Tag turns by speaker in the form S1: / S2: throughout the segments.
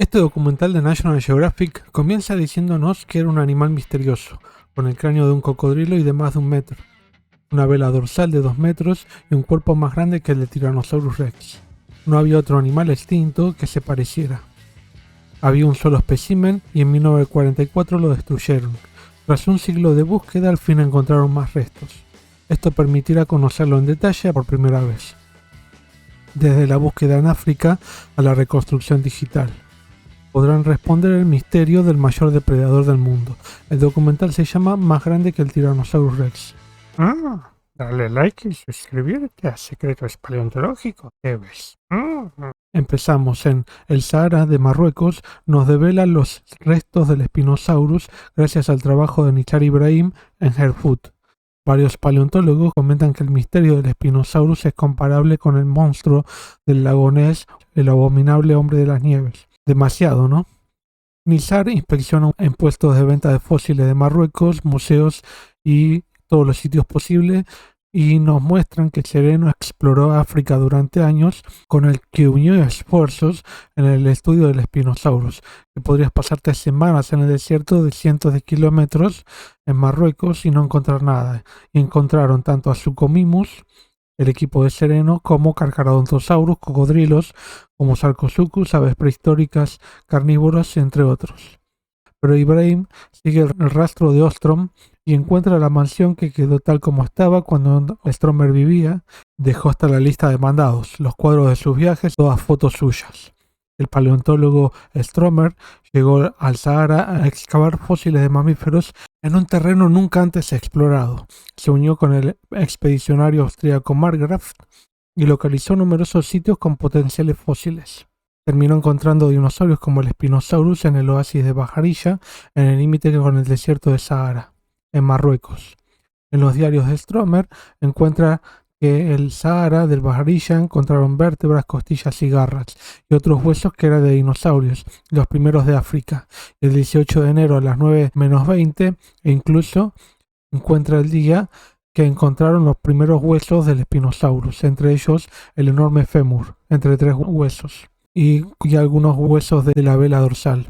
S1: Este documental de National Geographic comienza diciéndonos que era un animal misterioso, con el cráneo de un cocodrilo y de más de 1 metro, una vela dorsal de 2 metros y un cuerpo más grande que el de Tyrannosaurus Rex. No había otro animal extinto que se pareciera. Había un solo espécimen y en 1944 lo destruyeron. Tras un siglo de búsqueda, al fin encontraron más restos. Esto permitirá conocerlo en detalle por primera vez. Desde la búsqueda en África a la reconstrucción digital, podrán responder el misterio del mayor depredador del mundo. El documental se llama Más grande que el Tyrannosaurus Rex.
S2: Dale like y suscribirte a Secretos Paleontológicos, ¿ves?
S1: Empezamos en el Sahara de Marruecos. Nos develan los restos del Spinosaurus gracias al trabajo de Nizar Ibrahim en Herfoot. Varios paleontólogos comentan que el misterio del Spinosaurus es comparable con el monstruo del lago Ness, el abominable hombre de las nieves. Demasiado, ¿no? Nizar inspecciona en puestos de venta de fósiles de Marruecos, museos y todos los sitios posibles, y nos muestran que Sereno exploró África durante años, con el que unió esfuerzos en el estudio del Spinosaurus, que podrías pasarte semanas en el desierto de cientos de kilómetros en Marruecos y no encontrar nada. Y encontraron tanto a Suchomimus, el equipo de Sereno, como Carcharodontosaurus, cocodrilos, como Sarcosuchus, aves prehistóricas, carnívoros, entre otros. Pero Ibrahim sigue el rastro de Ostrom y encuentra la mansión que quedó tal como estaba cuando Stromer vivía. Dejó hasta la lista de mandados, los cuadros de sus viajes, todas fotos suyas. El paleontólogo Stromer llegó al Sahara a excavar fósiles de mamíferos en un terreno nunca antes explorado. Se unió con el expedicionario austríaco Markgraf y localizó numerosos sitios con potenciales fósiles. Terminó encontrando dinosaurios como el Spinosaurus en el oasis de Baharilla, en el límite con el desierto de Sahara, en Marruecos. En los diarios de Stromer encuentra que en el Sahara del Baharilla encontraron vértebras, costillas y garras, y otros huesos que eran de dinosaurios, los primeros de África. El 18 de enero a las 9:20, e incluso encuentra el día que encontraron los primeros huesos del Spinosaurus, entre ellos el enorme fémur, entre 3 huesos. Y algunos huesos de la vela dorsal.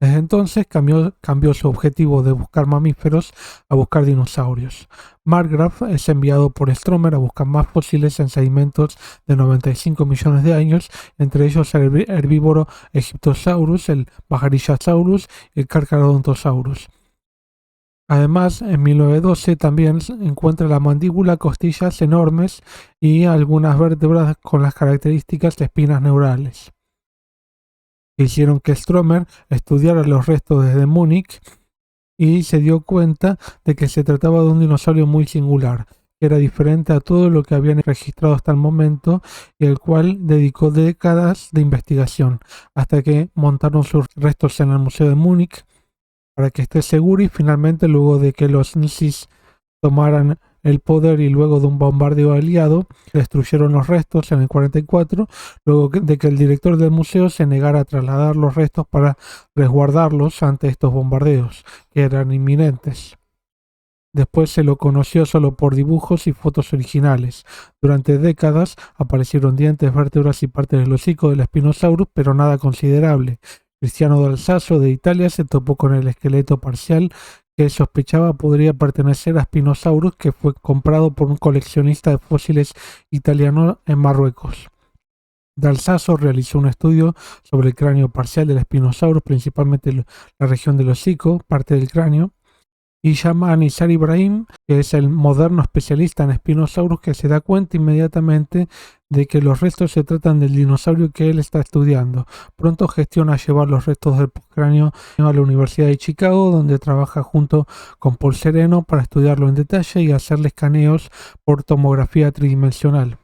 S1: Desde entonces cambió su objetivo de buscar mamíferos a buscar dinosaurios. Markgraf es enviado por Stromer a buscar más fósiles en sedimentos de 95 millones de años, entre ellos el herbívoro Egyptosaurus, el Baharillasaurus y el Carcharodontosaurus. Además, en 1912 también encuentra la mandíbula, costillas enormes y algunas vértebras con las características de espinas neurales. Hicieron que Stromer estudiara los restos desde Múnich y se dio cuenta de que se trataba de un dinosaurio muy singular, que era diferente a todo lo que habían registrado hasta el momento y al cual dedicó décadas de investigación, hasta que montaron sus restos en el Museo de Múnich para que esté seguro, y finalmente, luego de que los nazis tomaran el poder y luego de un bombardeo aliado, destruyeron los restos en el 44, luego de que el director del museo se negara a trasladar los restos para resguardarlos ante estos bombardeos, que eran inminentes. Después se lo conoció solo por dibujos y fotos originales. Durante décadas aparecieron dientes, vértebras y partes del hocico del Spinosaurus, pero nada considerable. Cristiano d'Alsasso de Italia se topó con el esqueleto parcial que sospechaba podría pertenecer a Spinosaurus, que fue comprado por un coleccionista de fósiles italiano en Marruecos. D'Alsasso realizó un estudio sobre el cráneo parcial del Spinosaurus, principalmente la región del hocico, parte del cráneo, y llama a Nizar Ibrahim, que es el moderno especialista en Spinosaurus, que se da cuenta inmediatamente de que los restos se tratan del dinosaurio que él está estudiando. Pronto gestiona llevar los restos del cráneo a la Universidad de Chicago, donde trabaja junto con Paul Sereno para estudiarlo en detalle y hacerle escaneos por tomografía tridimensional.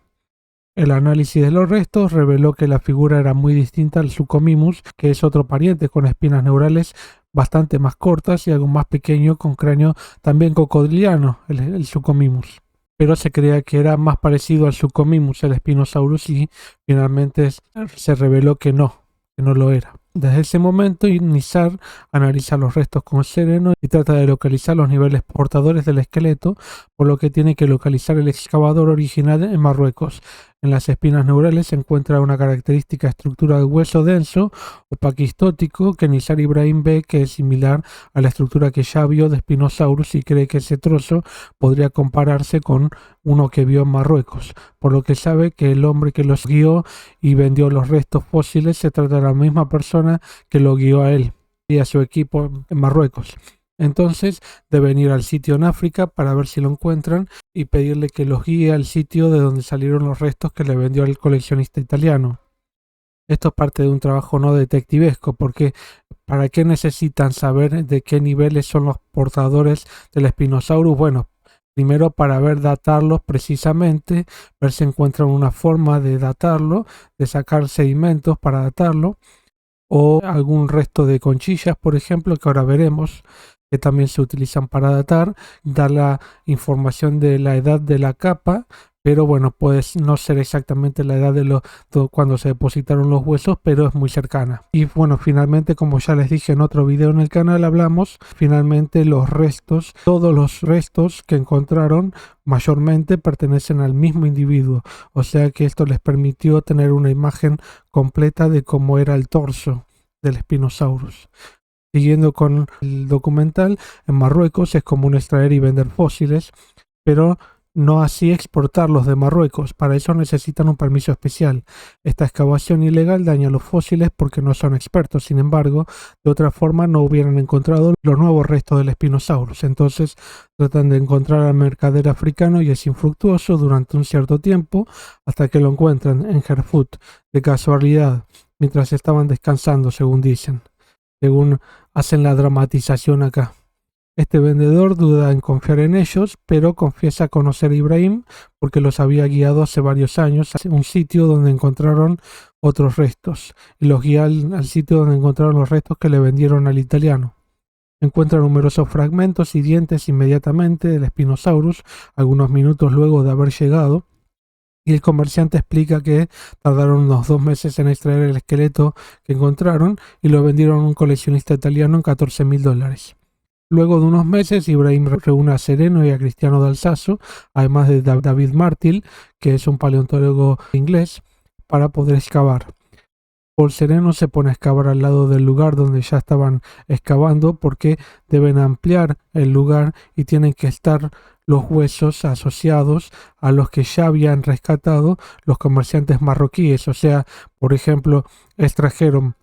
S1: El análisis de los restos reveló que la figura era muy distinta al Suchomimus, que es otro pariente con espinas neurales bastante más cortas y algo más pequeño, con cráneo también cocodriliano, el Suchomimus. Pero se creía que era más parecido al Suchomimus, el Spinosaurus, y finalmente se reveló que no lo era. Desde ese momento, Nizar analiza los restos con Sereno y trata de localizar los niveles portadores del esqueleto, por lo que tiene que localizar el excavador original en Marruecos. En las espinas neurales se encuentra una característica estructura de hueso denso o paquistótico que Nizar Ibrahim ve que es similar a la estructura que ya vio de Spinosaurus y cree que ese trozo podría compararse con uno que vio en Marruecos, por lo que sabe que el hombre que los guió y vendió los restos fósiles se trata de la misma persona que lo guió a él y a su equipo en Marruecos. Entonces deben ir al sitio en África para ver si lo encuentran y pedirle que los guíe al sitio de donde salieron los restos que le vendió el coleccionista italiano. Esto es parte de un trabajo no detectivesco, porque ¿para qué necesitan saber de qué niveles son los portadores del Spinosaurus? Bueno, primero para ver datarlos precisamente, ver si encuentran una forma de datarlo, de sacar sedimentos para datarlo, o algún resto de conchillas, por ejemplo, que ahora veremos, que también se utilizan para datar, dar la información de la edad de la capa, pero bueno, puede no ser exactamente la edad de cuando se depositaron los huesos, pero es muy cercana. Y bueno, finalmente, como ya les dije en otro video en el canal, hablamos, finalmente los restos, todos los restos que encontraron mayormente pertenecen al mismo individuo, o sea que esto les permitió tener una imagen completa de cómo era el torso del Spinosaurus. Siguiendo con el documental, en Marruecos es común extraer y vender fósiles, pero no así exportarlos de Marruecos. Para eso necesitan un permiso especial. Esta excavación ilegal daña los fósiles porque no son expertos. Sin embargo, de otra forma no hubieran encontrado los nuevos restos del Spinosaurus. Entonces tratan de encontrar al mercader africano y es infructuoso durante un cierto tiempo hasta que lo encuentran en Herfut, de casualidad, mientras estaban descansando, según dicen. Según hacen la dramatización acá. Este vendedor duda en confiar en ellos, pero confiesa conocer a Ibrahim porque los había guiado hace varios años a un sitio donde encontraron otros restos y los guía al sitio donde encontraron los restos que le vendieron al italiano. Encuentra numerosos fragmentos y dientes inmediatamente del Spinosaurus, algunos minutos luego de haber llegado. Y el comerciante explica que tardaron unos 2 meses en extraer el esqueleto que encontraron y lo vendieron a un coleccionista italiano en $14.000. Luego de unos meses, Ibrahim reúne a Sereno y a Cristiano de Alsazo, además de David Martil, que es un paleontólogo inglés, para poder excavar. Paul Sereno se pone a excavar al lado del lugar donde ya estaban excavando porque deben ampliar el lugar y tienen que estar los huesos asociados a los que ya habían rescatado los comerciantes marroquíes. O sea, por ejemplo, extrajeron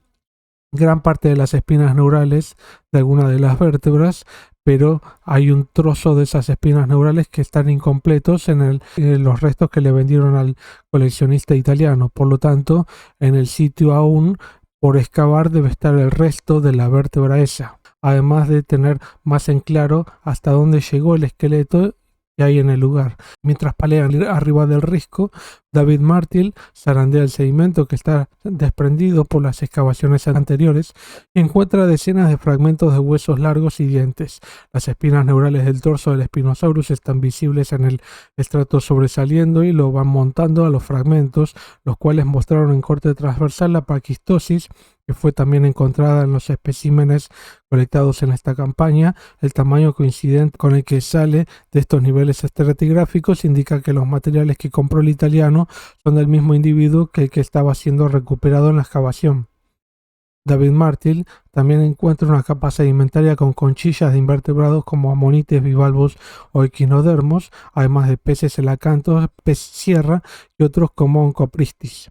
S1: gran parte de las espinas neurales de alguna de las vértebras, pero hay un trozo de esas espinas neurales que están incompletos en los restos que le vendieron al coleccionista italiano. Por lo tanto, en el sitio aún por excavar debe estar el resto de la vértebra esa, además de tener más en claro hasta dónde llegó el esqueleto que hay en el lugar. Mientras palean arriba del risco, David Martil zarandea el sedimento que está desprendido por las excavaciones anteriores y encuentra decenas de fragmentos de huesos largos y dientes. Las espinas neurales del torso del Spinosaurus están visibles en el estrato sobresaliendo y lo van montando a los fragmentos, los cuales mostraron en corte transversal la paquistosis que fue también encontrada en los especímenes colectados en esta campaña. El tamaño coincidente con el que sale de estos niveles estratigráficos indica que los materiales que compró el italiano son del mismo individuo que el que estaba siendo recuperado en la excavación. David Martil también encuentra una capa sedimentaria con conchillas de invertebrados como amonites, bivalvos o equinodermos, además de peces elacantos, pez sierra y otros como Oncopristis,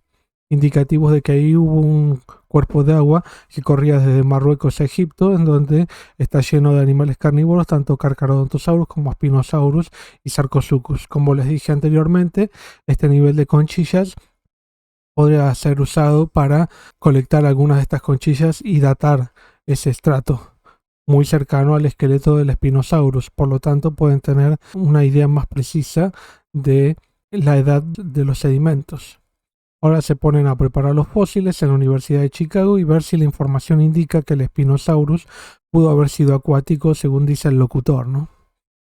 S1: indicativos de que ahí hubo un cuerpo de agua que corría desde Marruecos a Egipto, en donde está lleno de animales carnívoros, tanto Carcharodontosaurus como Spinosaurus y Sarcosuchus. Como les dije anteriormente, este nivel de conchillas podría ser usado para colectar algunas de estas conchillas y datar ese estrato muy cercano al esqueleto del Spinosaurus. Por lo tanto, pueden tener una idea más precisa de la edad de los sedimentos. Ahora se ponen a preparar los fósiles en la Universidad de Chicago y ver si la información indica que el Spinosaurus pudo haber sido acuático, según dice el locutor, ¿no?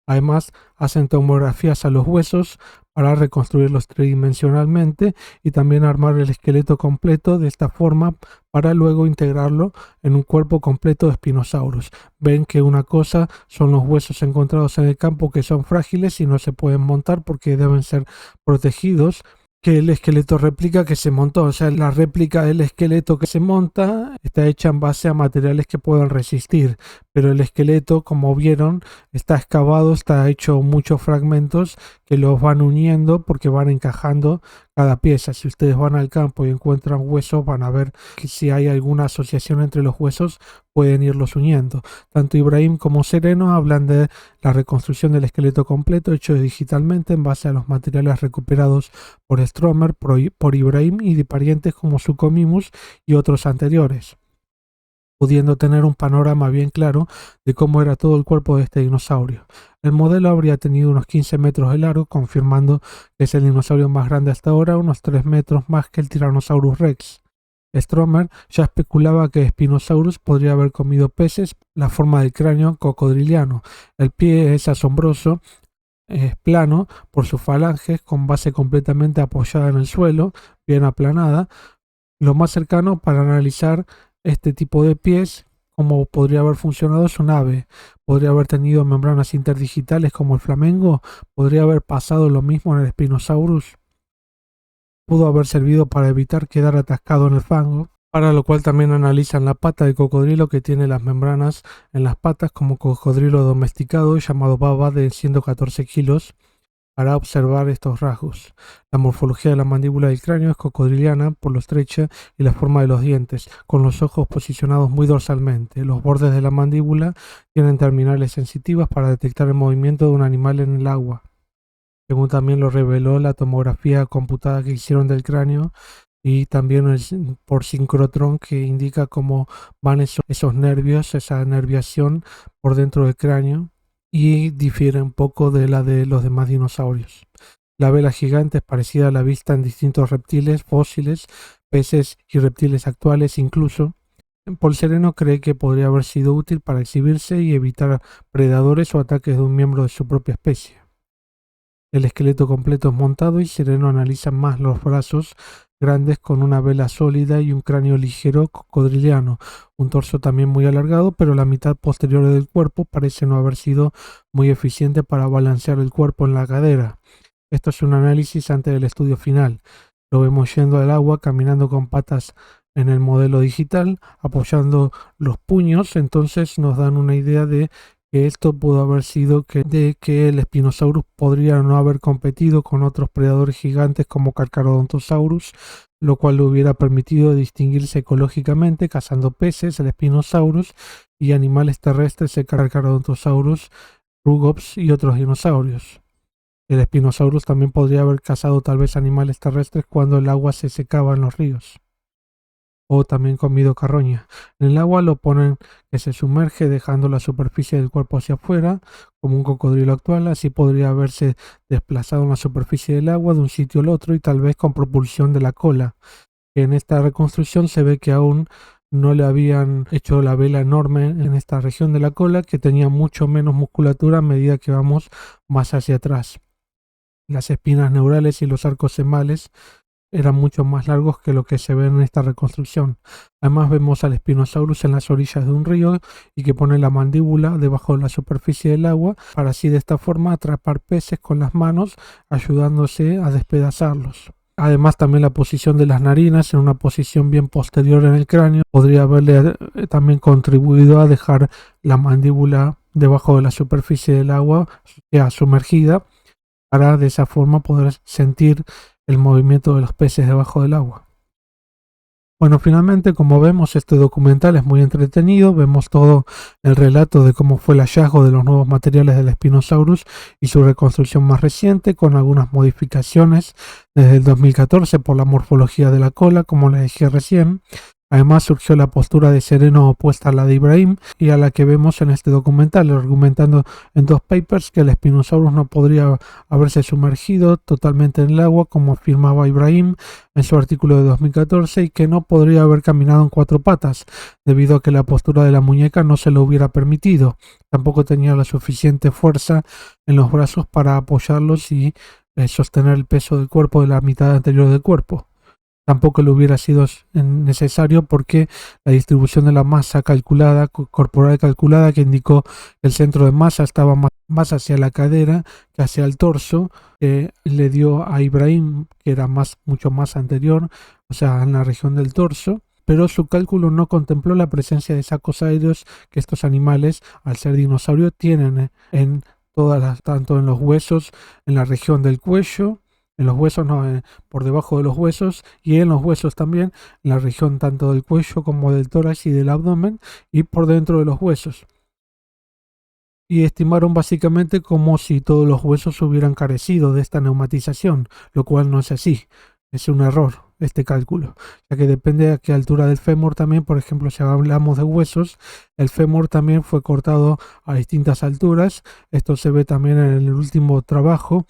S1: Además, hacen tomografías a los huesos para reconstruirlos tridimensionalmente y también armar el esqueleto completo de esta forma para luego integrarlo en un cuerpo completo de Spinosaurus. Ven que una cosa son los huesos encontrados en el campo que son frágiles y no se pueden montar porque deben ser protegidos que el esqueleto réplica que se montó. O sea, la réplica del esqueleto que se monta está hecha en base a materiales que pueden resistir, pero el esqueleto, como vieron, está excavado, está hecho muchos fragmentos que los van uniendo porque van encajando cada pieza. Si ustedes van al campo y encuentran huesos, van a ver que si hay alguna asociación entre los huesos, pueden irlos uniendo. Tanto Ibrahim como Sereno hablan de la reconstrucción del esqueleto completo hecho digitalmente en base a los materiales recuperados por Stromer, por Ibrahim y de parientes como Suchomimus y otros anteriores, pudiendo tener un panorama bien claro de cómo era todo el cuerpo de este dinosaurio. El modelo habría tenido unos 15 metros de largo, confirmando que es el dinosaurio más grande hasta ahora, unos 3 metros más que el Tyrannosaurus Rex. Stromer ya especulaba que Spinosaurus podría haber comido peces, la forma del cráneo cocodriliano. El pie es asombroso, es plano por sus falanges, con base completamente apoyada en el suelo, bien aplanada. Lo más cercano para analizar este tipo de pies, como podría haber funcionado, es un ave. Podría haber tenido membranas interdigitales como el flamengo. Podría haber pasado lo mismo en el Spinosaurus. Pudo haber servido para evitar quedar atascado en el fango, para lo cual también analizan la pata de cocodrilo que tiene las membranas en las patas como cocodrilo domesticado llamado baba de 114 kilos para observar estos rasgos. La morfología de la mandíbula del cráneo es cocodriliana por lo estrecha y la forma de los dientes, con los ojos posicionados muy dorsalmente. Los bordes de la mandíbula tienen terminales sensitivas para detectar el movimiento de un animal en el agua, según también lo reveló la tomografía computada que hicieron del cráneo y también por sincrotrón, que indica cómo van esos nervios, esa nerviación por dentro del cráneo, y difiere un poco de la de los demás dinosaurios. La vela gigante es parecida a la vista en distintos reptiles, fósiles, peces y reptiles actuales incluso. Paul Sereno cree que podría haber sido útil para exhibirse y evitar predadores o ataques de un miembro de su propia especie. El esqueleto completo es montado y Sereno analiza más los brazos grandes con una vela sólida y un cráneo ligero cocodriliano, un torso también muy alargado, pero la mitad posterior del cuerpo parece no haber sido muy eficiente para balancear el cuerpo en la cadera. Esto es un análisis antes del estudio final. Lo vemos yendo al agua, caminando con patas en el modelo digital, apoyando los puños, entonces nos dan una idea de que esto pudo haber sido de que el Spinosaurus podría no haber competido con otros predadores gigantes como Carcharodontosaurus, lo cual le hubiera permitido distinguirse ecológicamente cazando peces, el Spinosaurus, y animales terrestres, el Carcharodontosaurus, Rugops y otros dinosaurios. El Spinosaurus también podría haber cazado tal vez animales terrestres cuando el agua se secaba en los ríos, o también comido carroña. En el agua lo ponen que se sumerge dejando la superficie del cuerpo hacia afuera, como un cocodrilo actual. Así podría haberse desplazado en la superficie del agua de un sitio al otro y tal vez con propulsión de la cola. En esta reconstrucción se ve que aún no le habían hecho la vela enorme en esta región de la cola, que tenía mucho menos musculatura a medida que vamos más hacia atrás. Las espinas neurales y los arcos semales eran mucho más largos que lo que se ve en esta reconstrucción. Además vemos al Spinosaurus en las orillas de un río y que pone la mandíbula debajo de la superficie del agua para así de esta forma atrapar peces con las manos, ayudándose a despedazarlos. Además también la posición de las narinas en una posición bien posterior en el cráneo podría haberle también contribuido a dejar la mandíbula debajo de la superficie del agua, ya sumergida, para de esa forma poder sentir el movimiento de los peces debajo del agua. Bueno, finalmente, como vemos, este documental es muy entretenido. Vemos todo el relato de cómo fue el hallazgo de los nuevos materiales del Spinosaurus y su reconstrucción más reciente, con algunas modificaciones desde el 2014 por la morfología de la cola, como les dije recién. Además surgió la postura de Sereno opuesta a la de Ibrahim y a la que vemos en este documental, argumentando en dos papers que el Spinosaurus no podría haberse sumergido totalmente en el agua como afirmaba Ibrahim en su artículo de 2014 y que no podría haber caminado en cuatro patas debido a que la postura de la muñeca no se lo hubiera permitido. Tampoco tenía la suficiente fuerza en los brazos para apoyarlos y sostener el peso del cuerpo de la mitad anterior del cuerpo. Tampoco le hubiera sido necesario porque la distribución de la masa calculada, corporal calculada, que indicó que el centro de masa estaba más hacia la cadera que hacia el torso, que le dio a Ibrahim, que era mucho más anterior, o sea, en la región del torso. Pero su cálculo no contempló la presencia de sacos aéreos que estos animales, al ser dinosaurios, tienen en tanto en los huesos, en la región del cuello, en los huesos no, por debajo de los huesos, y en los huesos también, en la región tanto del cuello como del tórax y del abdomen, y por dentro de los huesos. Y estimaron básicamente como si todos los huesos hubieran carecido de esta neumatización, lo cual no es así. Es un error este cálculo, ya que depende de a qué altura del fémur también. Por ejemplo, si hablamos de huesos, el fémur también fue cortado a distintas alturas. Esto se ve también en el último trabajo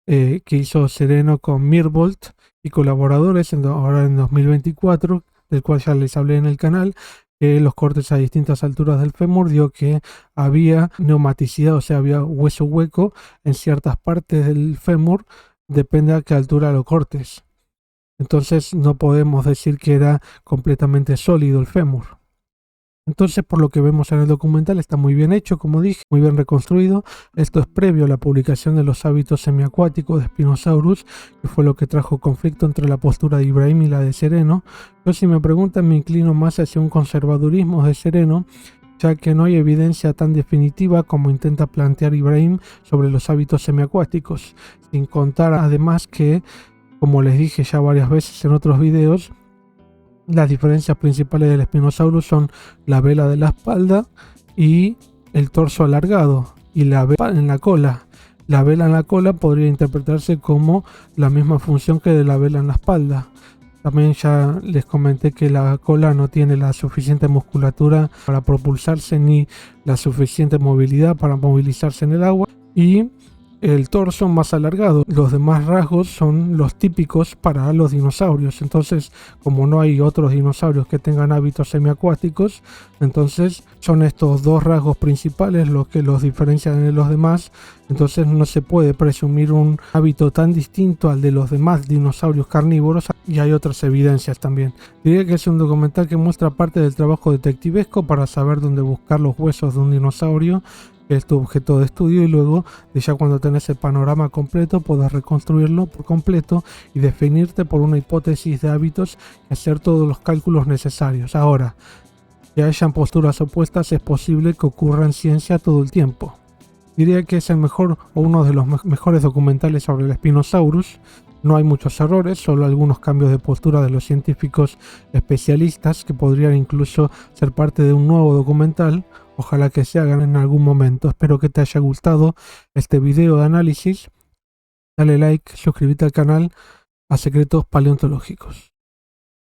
S1: que hizo Sereno con Mirbolt y colaboradores ahora en 2024, del cual ya les hablé en el canal. Los cortes a distintas alturas del fémur dio que había neumaticidad, o sea, había hueso hueco en ciertas partes del fémur, depende a qué altura lo cortes. Entonces no podemos decir que era completamente sólido el fémur. Entonces, por lo que vemos en el documental, está muy bien hecho, como dije, muy bien reconstruido. Esto es previo a la publicación de los hábitos semiacuáticos de Spinosaurus, que fue lo que trajo conflicto entre la postura de Ibrahim y la de Sereno. Yo, si me preguntan, me inclino más hacia un conservadurismo de Sereno, ya que no hay evidencia tan definitiva como intenta plantear Ibrahim sobre los hábitos semiacuáticos, sin contar además que, como les dije ya varias veces en otros videos, las diferencias principales del Spinosaurus son la vela de la espalda y el torso alargado y la vela en la cola. La vela en la cola podría interpretarse como la misma función que de la vela en la espalda. También ya les comenté que la cola no tiene la suficiente musculatura para propulsarse ni la suficiente movilidad para movilizarse en el agua, y el torso más alargado. Los demás rasgos son los típicos para los dinosaurios. Entonces, como no hay otros dinosaurios que tengan hábitos semiacuáticos, entonces son estos dos rasgos principales los que los diferencian de los demás. Entonces no se puede presumir un hábito tan distinto al de los demás dinosaurios carnívoros, y hay otras evidencias también. Diría que es un documental que muestra parte del trabajo detectivesco para saber dónde buscar los huesos de un dinosaurio, que es tu objeto de estudio, y luego de ya cuando tenés el panorama completo podés reconstruirlo por completo y definirte por una hipótesis de hábitos y hacer todos los cálculos necesarios. Ahora, que hayan posturas opuestas es posible que ocurra en ciencia todo el tiempo. Diría que es el mejor o uno de los mejores documentales sobre el Spinosaurus. No hay muchos errores, solo algunos cambios de postura de los científicos especialistas que podrían incluso ser parte de un nuevo documental. Ojalá que se hagan en algún momento. Espero que te haya gustado este video de análisis. Dale like, suscríbete al canal a Secretos Paleontológicos.